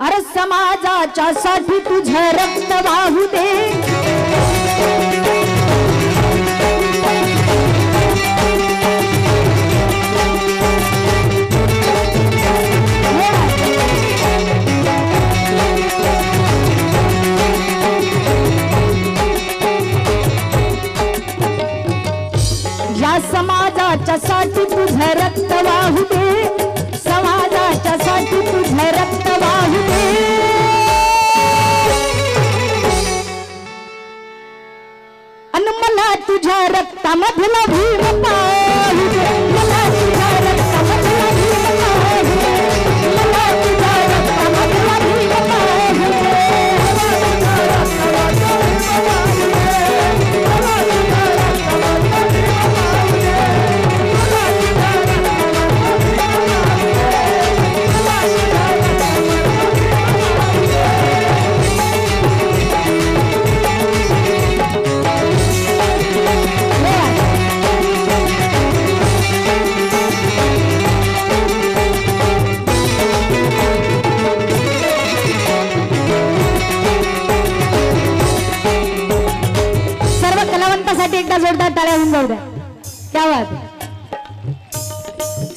अरे समाजाच्या साठी तुझं रक्त वाहू दे, या समाजाच्या साठी तुझं रक्त वाहू दे, समाजाच्या साठी तुझं रक्त वाहू दे। अन मला तुझ्या रक्तामधला भीम पाहू दे, मला तुझ्या रक्तामधला भीम पाहू दे, मला तुझ्या रक्तामधला भीम पाहू दे। एकदा जोरदार टाळ्या होऊन जाऊ द्या। क्या बात।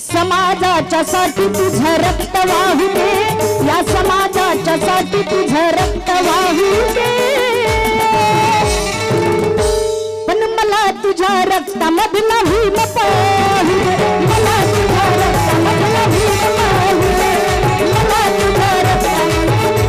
समाजाच्या साठी तुझं रक्त वाहू दे, या समाजाच्या साठी तुझं रक्त वाहू दे। पण मला तुझ्या रक्तामधला भीम पाहू दे, मला तुझ्या रक्तामधला भीम पाहू दे, मला तुझ्या रक्तामधला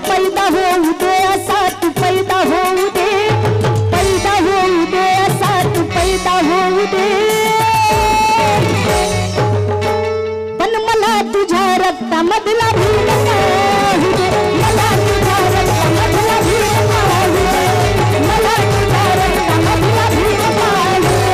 पैदा होऊ दे असा तू पैदा होऊ दे, पैदा होऊ दे असा तू पैदा होऊ दे। पण मला तुझ्या रक्तामधला भीम पाहू दे, मला तुझ्या रक्तामधला भीम पाहू दे, मला तुझ्या रक्तामधला भीम पाहू दे।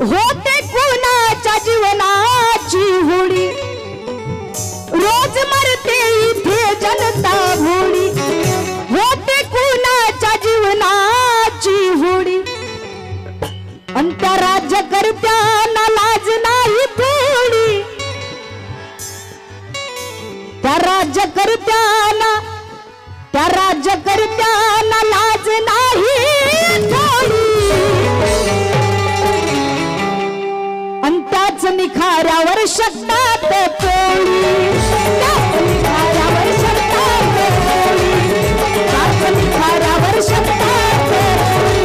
होते कुणाच्या जीवनाची होळी, रोज मरते इथे जनता भोळी, होते कुणाच्या जीवनाची होळी। अन त्या राज्यकर्त्यांना लाज नाही थोडी, त्या राज्यकर्त्यांना लाज नाही थोडी। अन त्याच निखाऱ्यावर शकतात पोळी, त्याच निखाऱ्यावर शकतात पोळी, त्याच निखाऱ्यावर शकतात पोळी।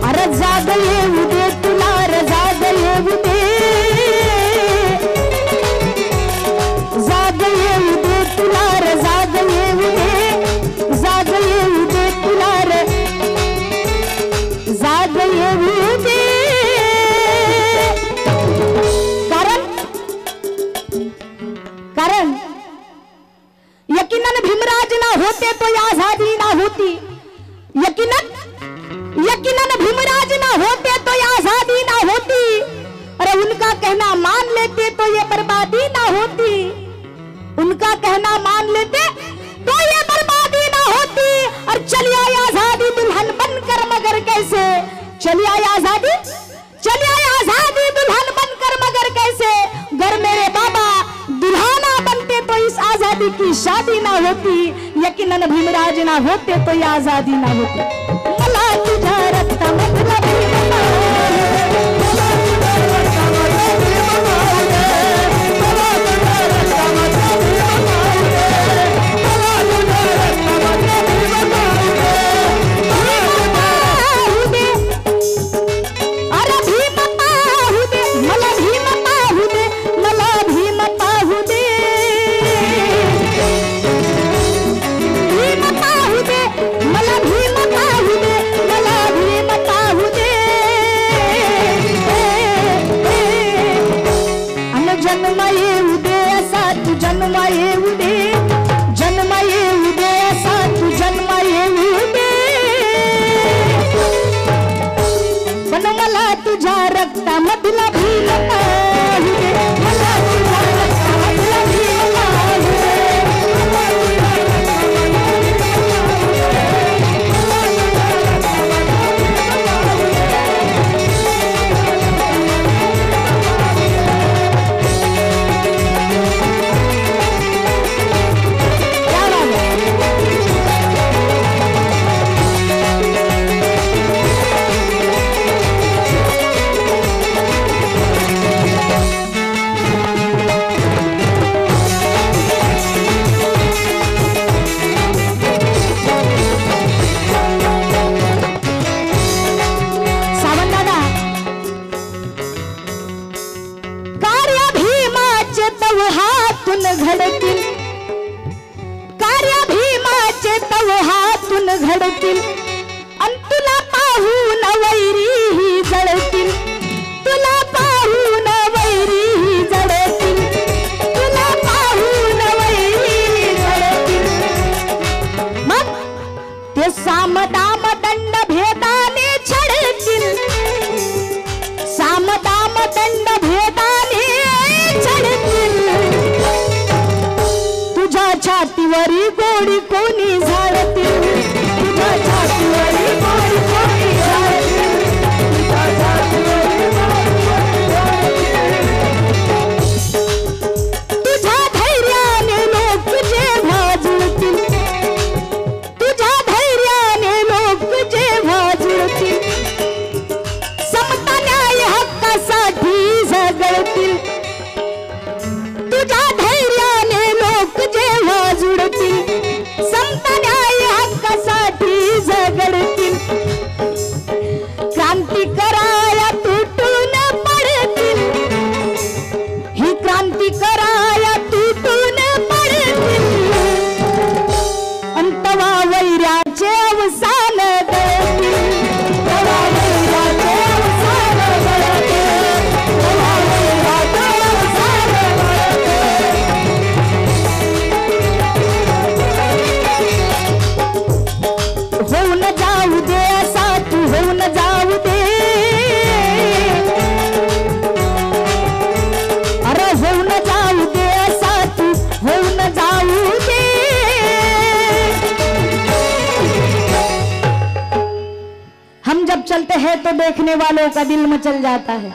अरे जाग येऊ दे तुला, रे जाग येऊ दे, जाग येऊ दे तुला, रे जाग येऊ दे, जाग येऊ दे तुला, रे जाग येऊ दे। कारण यकीनन भीमराज ना होते तो आजादी ना होती, यकीनन भीमराज ना होते तो आजादी ना होती। अरे उनका कहना मान लेते तो ये बर्बादी ना होती, उनका कहना मान लेते तो ये बर्बादी ना होती। और चली आई आजादी दुल्हन बनकर, मगर कैसे चली आई आजादी, चली आई आजादी दुल्हन बनकर, मगर कैसे। घर मेरे बाबा दुल्हना बनते तो इस आजादी की शादी ना होती, यकीनन भीमराज ना होते तो ये आजादी ना होती। मला तुझ्या रक्तामधला भीम घडतील, कार्य भीमाचे तव हातून घडतील, अन तुला पाहून वैरी जळतील, तुला पाहून वैरी जळतील, तुला पाहून वैरी जळतील। मग ते सामदाम दंड भेदाने छळतील, सामदाम दंड भेदाने छळतील। छातीवरी गोडी कोणी झाडतील, तुझ्या छातीवरी गोडी कोणी झाडतील, तुझ्या छातीवरी गोडी कोणी झाडतील। तुझ्या धैर्याने लोक जेव्हा जुळतील, तुझ्या धैर्याने लोक जेव्हा जुळतील, समता न्याय हक्कासाठी झगडतील, तुझ्या धैर्याने लोक जेव्हा जुळतील, समता न्याय हक्कासाठी झगडतील। क्रांती कराया तुटून पडतील, ही क्रांती कराया तुटून पडतील, अंतवा वैराचे अवसान दळतील, तवा वैराचे अवसान दळतील, तवा वैराचे अवसान दळतील। होऊन जाऊ दे असा तू, होऊन जाऊ दे, अरे होऊन जाऊ दे असा तू, होऊन जाऊ दे। हम जब चलते हैं तो देखने वालों का दिल मचल जाता है,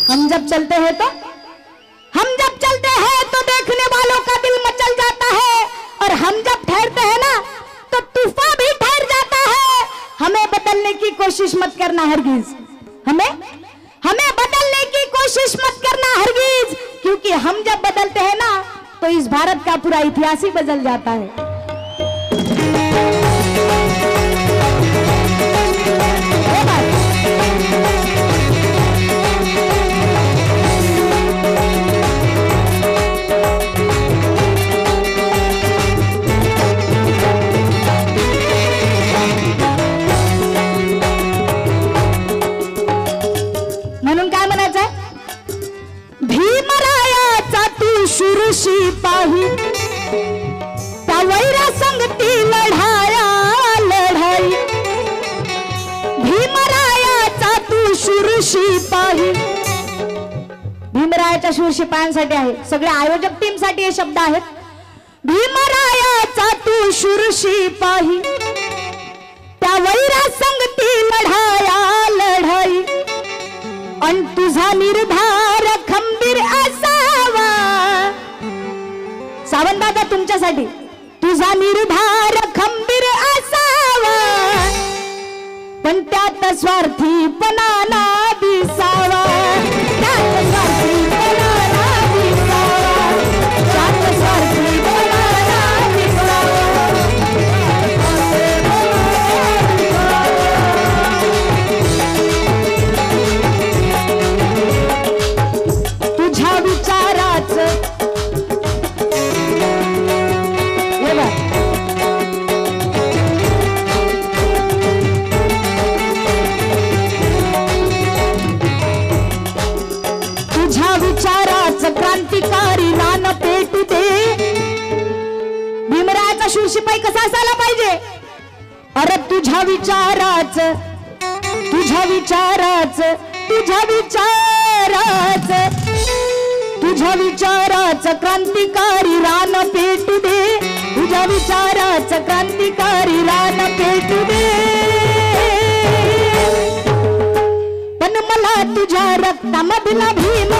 हम जब चलते हैं तो, हम जब चलते हैं तो देखने वालों का दिल मचल जाता है, और हम जब ठहरते हैं ना तो तूफान भी ठहर जाता है। हमें बदलने की कोशिश मत करना हरगिज, हमें बदलने की कोशिश मत करना हरगिज, क्योंकि हम जब बदलते हैं ना तो इस भारत का पूरा इतिहास ही बदल जाता है। म्हणून काय म्हणायचंय, भीमरायाचा तू शूरशी पाही, त्या वैरा संगती लढाया लढाई, भीमरायाचा तू शूरशी पाही। भीमरायाच्या शूरशिपायांसाठी आहे, सगळे आयोजक टीम साठी हे शब्द आहेत। भीमरायाचा तू शूरशी पाही, त्या वैरा संगती लढाया लढाई, अन तुझा निर्धार खंबीर असावा। सावंत बघा तुमच्यासाठी. तुझा निर्धार खंबीर असावा पण त्यात स्वार्थीपणा ना दिसावा. त्यात स्वार्थीपणा ना दिसावा. त्यात स्वार्थीपणा ना दिसावा. तुझ्या विचाराचं क्रांतिकारी रान पेटू दे. भीमरायाचा शूरशिपाई कसा असायला पाहिजे. अरे तुझ्या विचाराच तुझ्या विचाराच तुझ्या विचाराच तुझ्या विचाराच क्रांतिकारी रान पेटू दे. तुझ्या विचाराच क्रांतिकारी रान पेटू दे. पण मला तुझ्या रक्तामधला भीम